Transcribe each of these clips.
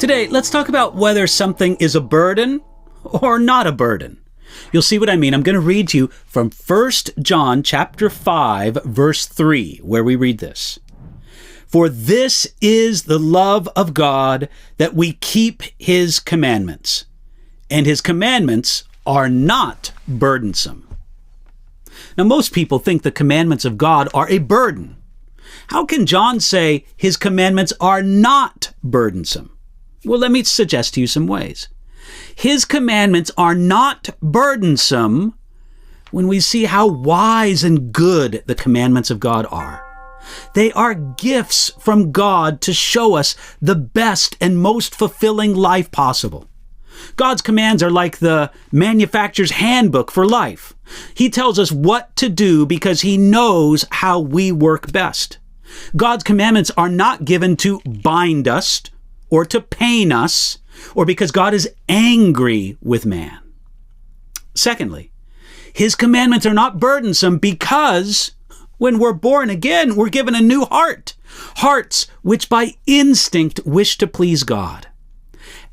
Today, let's talk about whether something is a burden or not a burden. You'll see what I mean. I'm going to read to you from First John chapter 5, verse 3, where we read this. For this is the love of God, that we keep his commandments, and his commandments are not burdensome. Now, most people think the commandments of God are a burden. How can John say his commandments are not burdensome? Well, let me suggest to you some ways. His commandments are not burdensome when we see how wise and good the commandments of God are. They are gifts from God to show us the best and most fulfilling life possible. God's commands are like the manufacturer's handbook for life. He tells us what to do because he knows how we work best. God's commandments are not given to bind us or to pain us, or because God is angry with man. Secondly, his commandments are not burdensome because when we're born again, we're given a new heart, hearts which by instinct wish to please God.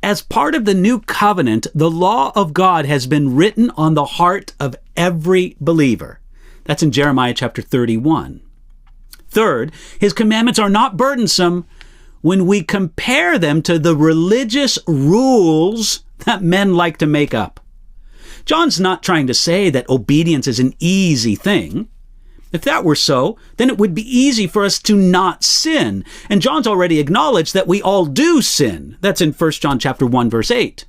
As part of the new covenant, the law of God has been written on the heart of every believer. That's in Jeremiah chapter 31. Third, his commandments are not burdensome when we compare them to the religious rules that men like to make up. John's not trying to say that obedience is an easy thing. If that were so, then it would be easy for us to not sin. And John's already acknowledged that we all do sin. That's in 1 John chapter 1, verse 8.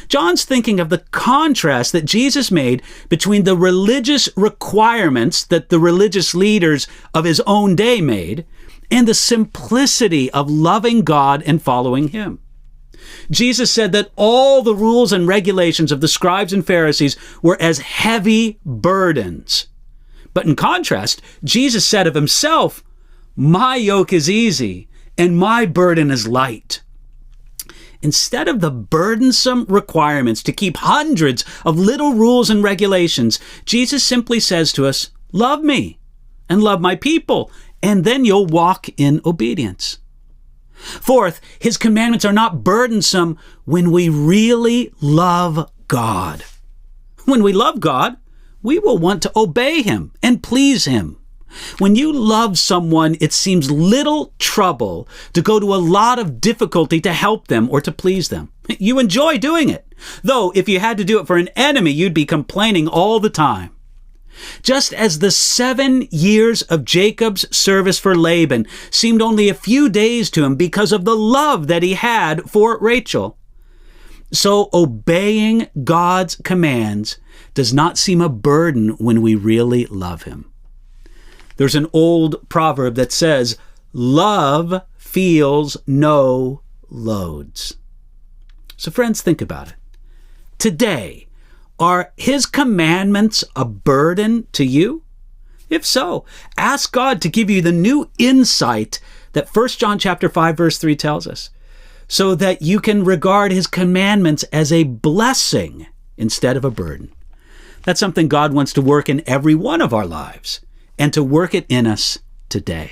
John's thinking of the contrast that Jesus made between the religious requirements that the religious leaders of his own day made and the simplicity of loving God and following him. Jesus said that all the rules and regulations of the scribes and Pharisees were as heavy burdens. But in contrast, Jesus said of himself, "My yoke is easy and my burden is light." Instead of the burdensome requirements to keep hundreds of little rules and regulations, Jesus simply says to us, love me and love my people, and then you'll walk in obedience. Fourth, his commandments are not burdensome when we really love God. When we love God, we will want to obey him and please him. When you love someone, it seems little trouble to go to a lot of difficulty to help them or to please them. You enjoy doing it. Though if you had to do it for an enemy, you'd be complaining all the time. Just as the 7 years of Jacob's service for Laban seemed only a few days to him because of the love that he had for Rachel, so obeying God's commands does not seem a burden when we really love him. There's an old proverb that says, love feels no loads. So friends, think about it. Today, are his commandments a burden to you? If so, ask God to give you the new insight that 1 John chapter 5 verse 3 tells us, so that you can regard his commandments as a blessing instead of a burden. That's something God wants to work in every one of our lives and to work it in us today.